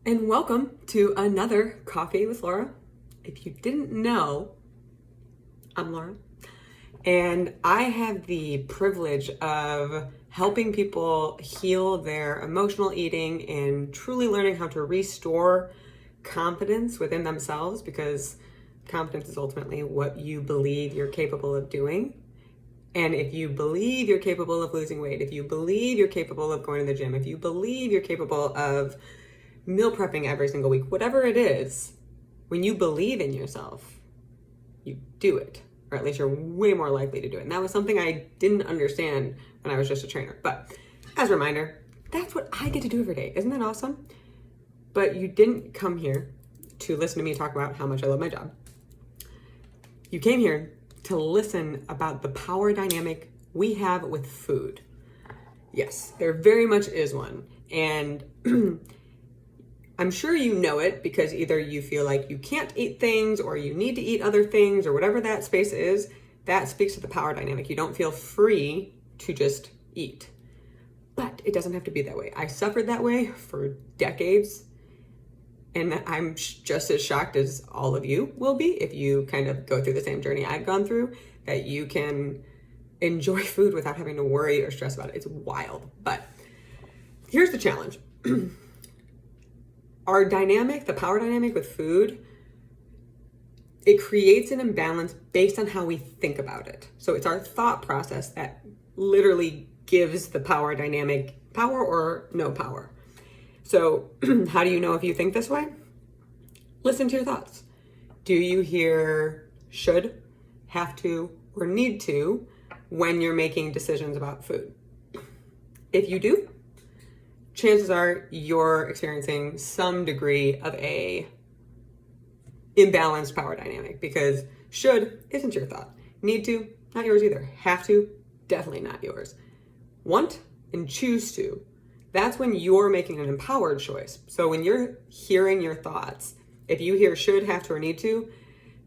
And welcome to another Coffee with Laura. If you didn't know, I'm Laura, and I have the privilege of helping people heal their emotional eating and truly learning how to restore confidence within themselves, because confidence is ultimately what you believe you're capable of doing. And if you believe you're capable of losing weight, if you believe you're capable of going to the gym, if you believe you're capable of meal prepping every single week, whatever it is, when you believe in yourself, you do it, or at least you're way more likely to do it. And that was something I didn't understand when I was just a trainer. But as a reminder, that's what I get to do every day. Isn't that awesome? But you didn't come here to listen to me talk about how much I love my job. You came here to listen about the power dynamic we have with food. Yes, there very much is one. And I'm sure you know it because either you feel like you can't eat things or you need to eat other things or whatever that space is. That speaks to the power dynamic. You don't feel free to just eat. But it doesn't have to be that way. I suffered that way for decades. And I'm just as shocked as all of you will be if you kind of go through the same journey I've gone through, that you can enjoy food without having to worry or stress about it. It's wild. But here's the challenge. Our dynamic, the power dynamic with food, it creates an imbalance based on how we think about it. So it's our thought process that literally gives the power dynamic power or no power. So how do you know if you think this way? Listen to your thoughts. Do you hear should, have to, or need to when you're making decisions about food? If you do, chances are you're experiencing some degree of a imbalanced power dynamic, because should isn't your thought. Need to, not yours either. Have to, definitely not yours. Want and choose to, that's when you're making an empowered choice. So when you're hearing your thoughts, if you hear should, have to, or need to,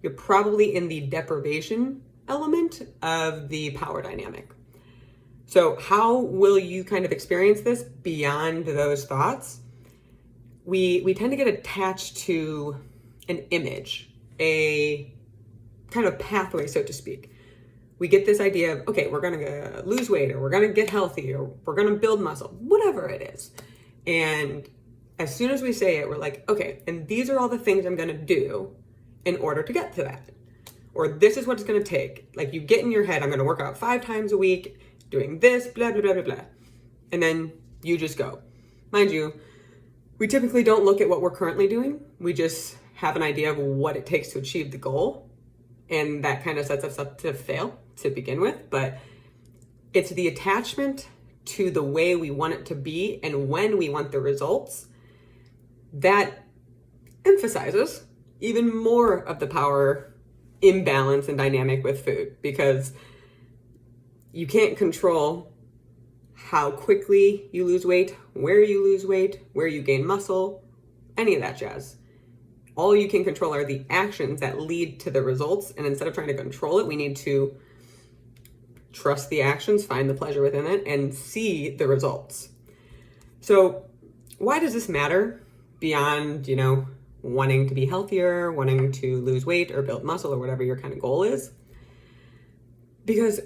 you're probably in the deprivation element of the power dynamic. So how will you kind of experience this beyond those thoughts? We tend to get attached to an image, a kind of pathway, so to speak. We get this idea of, okay, we're going to lose weight, or we're going to get healthy, or we're going to build muscle, whatever it is. And as soon as we say it, we're like, okay, and these are all the things I'm going to do in order to get to that. Or this is what it's going to take. Like, you get in your head, I'm going to work out 5 times a week, doing this, blah, blah, blah, blah, blah. And then you just go. Mind you, we typically don't look at what we're currently doing. We just have an idea of what it takes to achieve the goal. And that kind of sets us up to fail to begin with. But it's the attachment to the way we want it to be and when we want the results that emphasizes even more of the power imbalance and dynamic with food, because you can't control how quickly you lose weight, where you lose weight, where you gain muscle, any of that jazz. All you can control are the actions that lead to the results. And instead of trying to control it, we need to trust the actions, find the pleasure within it, and see the results. So why does this matter beyond, wanting to be healthier, wanting to lose weight or build muscle or whatever your kind of goal is? Because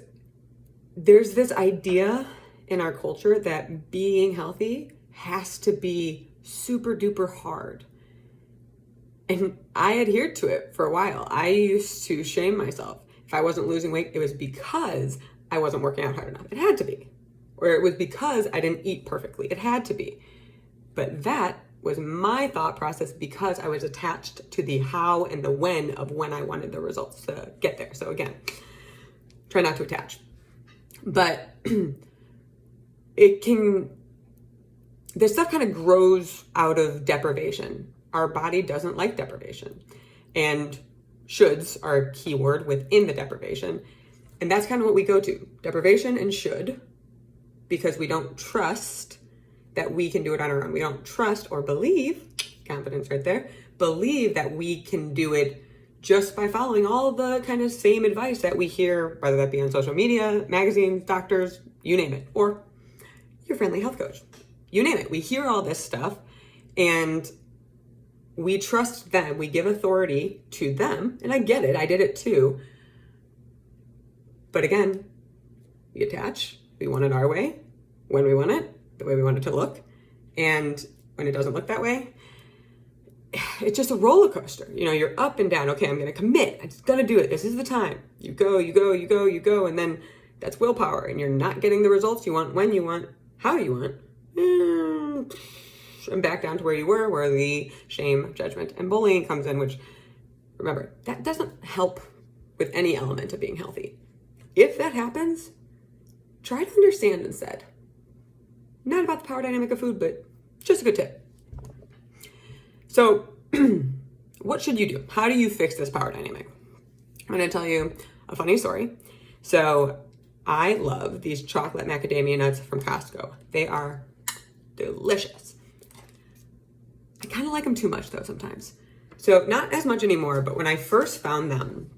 there's this idea in our culture that being healthy has to be super duper hard. And I adhered to it for a while. I used to shame myself. If I wasn't losing weight, it was because I wasn't working out hard enough. It had to be. Or it was because I didn't eat perfectly. It had to be. But that was my thought process because I was attached to the how and the when of when I wanted the results to get there. So again, try not to attach. But this stuff kind of grows out of deprivation. Our body doesn't like deprivation. And shoulds are a key word within the deprivation. And that's kind of what we go to. Deprivation and should, because we don't trust that we can do it on our own. We don't trust or believe, confidence right there, believe that we can do it just by following all the kind of same advice that we hear, whether that be on social media, magazines, doctors, you name it, or your friendly health coach, you name it. We hear all this stuff, and we trust them, we give authority to them, and I get it, I did it too. But again, we attach, we want it our way, when we want it, the way we want it to look. And when it doesn't look that way, it's just a roller coaster. You know, you're up and down. Okay, I'm going to commit. I'm just going to do it. This is the time. You go. And then that's willpower. And you're not getting the results you want, when you want, how you want. And back down to where you were, where the shame, judgment, and bullying comes in, which, remember, that doesn't help with any element of being healthy. If that happens, try to understand instead. Not about the power dynamic of food, but just a good tip. So what should you do? How do you fix this power dynamic? I'm going to tell you a funny story. So I love these chocolate macadamia nuts from Costco. They are delicious. I kind of like them too much though sometimes. So not as much anymore, but when I first found them,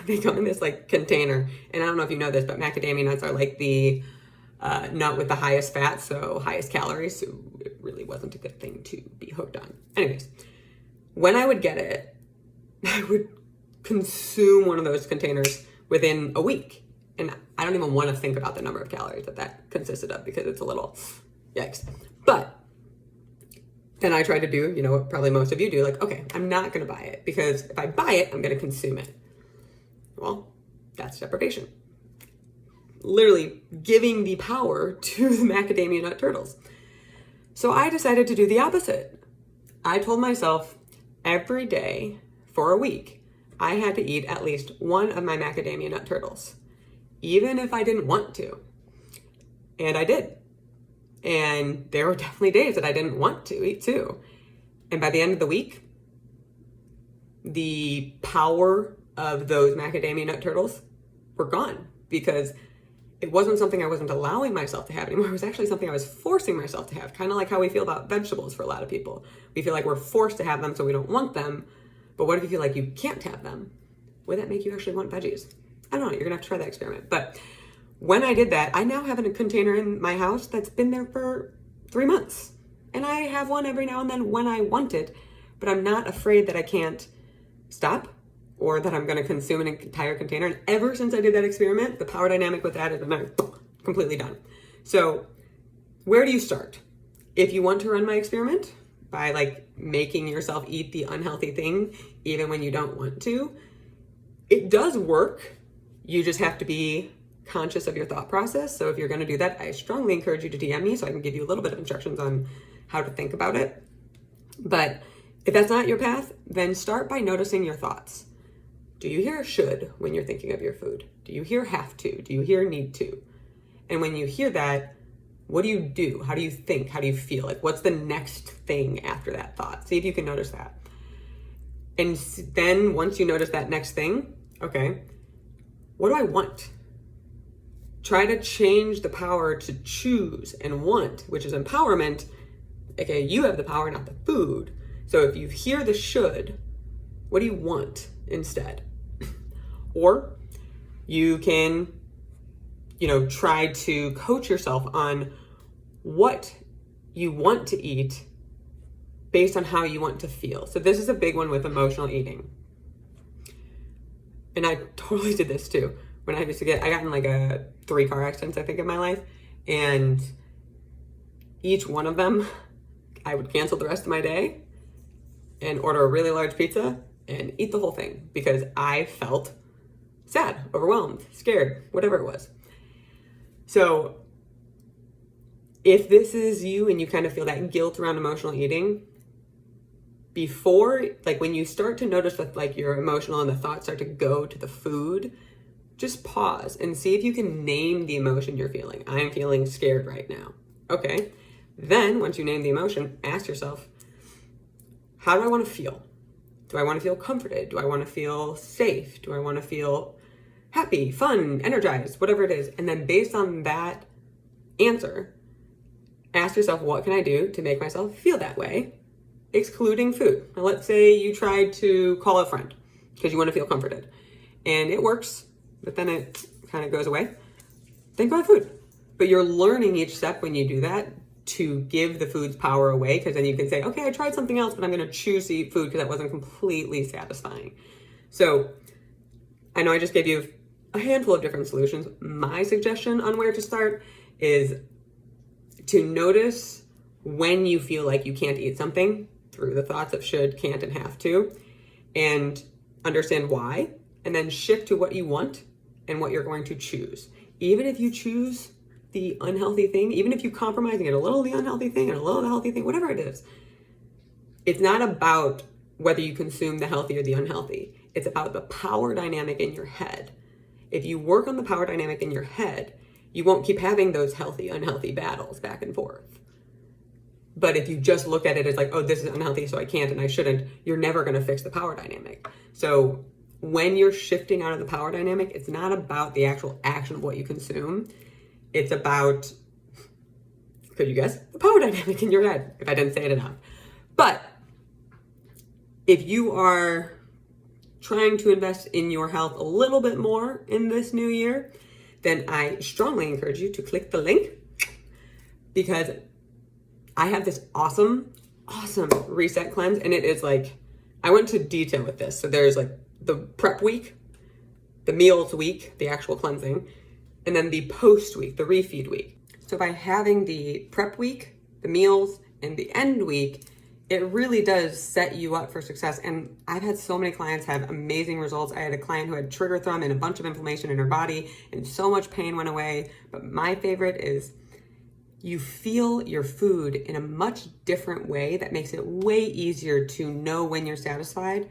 they come in this like container. And I don't know if you know this, but macadamia nuts are like the nut with the highest fat, so highest calories. So it really wasn't a good thing to be hooked on. Anyways, when I would get it, I would consume one of those containers within a week. And I don't even want to think about the number of calories that consisted of, because it's a little yikes. But then I tried to do, you know, what probably most of you do, like, okay, I'm not going to buy it, because if I buy it, I'm going to consume it. Well, that's deprivation. Literally giving the power to the macadamia nut turtles. So I decided to do the opposite. I told myself every day for a week, I had to eat at least one of my macadamia nut turtles, even if I didn't want to. And I did. And there were definitely days that I didn't want to eat too. And by the end of the week, the power of those macadamia nut turtles were gone, because it wasn't something I wasn't allowing myself to have anymore. It was actually something I was forcing myself to have. Kind of like how we feel about vegetables for a lot of people. We feel like we're forced to have them, so we don't want them. But what if you feel like you can't have them? Would that make you actually want veggies? I don't know. You're going to have to try that experiment. But when I did that, I now have a container in my house that's been there for 3 months. And I have one every now and then when I want it. But I'm not afraid that I can't stop, or that I'm going to consume an entire container. And ever since I did that experiment, the power dynamic with that is completely done. So where do you start? If you want to run my experiment by like making yourself eat the unhealthy thing, even when you don't want to, it does work. You just have to be conscious of your thought process. So if you're going to do that, I strongly encourage you to DM me so I can give you a little bit of instructions on how to think about it. But if that's not your path, then start by noticing your thoughts. Do you hear should when you're thinking of your food? Do you hear have to? Do you hear need to? And when you hear that, what do you do? How do you think? How do you feel? Like, what's the next thing after that thought? See if you can notice that. And then once you notice that next thing, okay, what do I want? Try to change the power to choose and want, which is empowerment. Okay, you have the power, not the food. So if you hear the should, what do you want instead? Or you can, try to coach yourself on what you want to eat based on how you want to feel. So this is a big one with emotional eating. And I totally did this too. When I got in like 3 car accidents, I think, in my life. And each one of them, I would cancel the rest of my day and order a really large pizza and eat the whole thing, because I felt sad, overwhelmed, scared, whatever it was. So if this is you and you kind of feel that guilt around emotional eating, before, like when you start to notice that like you're emotional and the thoughts start to go to the food, just pause and see if you can name the emotion you're feeling. I'm feeling scared right now. Okay. Then once you name the emotion, ask yourself, how do I want to feel? Do I want to feel comforted? Do I want to feel safe? Do I want to feel happy, fun, energized, whatever it is? And then based on that answer, ask yourself, what can I do to make myself feel that way, excluding food? Now, let's say you tried to call a friend because you want to feel comforted and it works, but then it kind of goes away. Think about food. But you're learning each step when you do that to give the food's power away, because then you can say, okay, I tried something else, but I'm going to choose to eat food because that wasn't completely satisfying. So I know I just gave you a handful of different solutions. My suggestion on where to start is to notice when you feel like you can't eat something through the thoughts of should, can't, and have to, and understand why, and then shift to what you want and what you're going to choose. Even if you choose the unhealthy thing, even if you compromise and get a little of the unhealthy thing and a little of the healthy thing, whatever it is, it's not about whether you consume the healthy or the unhealthy. It's about the power dynamic in your head. If you work on the power dynamic in your head, you won't keep having those healthy, unhealthy battles back and forth. But if you just look at it as like, oh, this is unhealthy, so I can't and I shouldn't, you're never going to fix the power dynamic. So when you're shifting out of the power dynamic, it's not about the actual action of what you consume. It's about, could you guess, the power dynamic in your head, if I didn't say it enough. But if you are trying to invest in your health a little bit more in this new year, then I strongly encourage you to click the link, because I have this awesome reset cleanse, and it is like, I went to detail with this. So there's like the prep week, the meals week, the actual cleansing, and then the post week, the refeed week. So by having the prep week, the meals, and the end week, it really does set you up for success. And I've had so many clients have amazing results. I had a client who had trigger thumb and a bunch of inflammation in her body, and so much pain went away. But my favorite is you feel your food in a much different way that makes it way easier to know when you're satisfied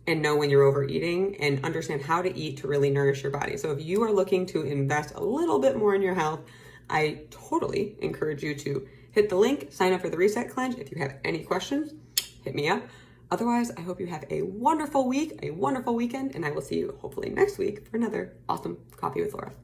and know when you're overeating, and understand how to eat to really nourish your body. So if you are looking to invest a little bit more in your health, I totally encourage you to hit the link, sign up for the Reset Cleanse. If you have any questions, hit me up. Otherwise, I hope you have a wonderful week, a wonderful weekend, and I will see you hopefully next week for another awesome Coffee with Laura.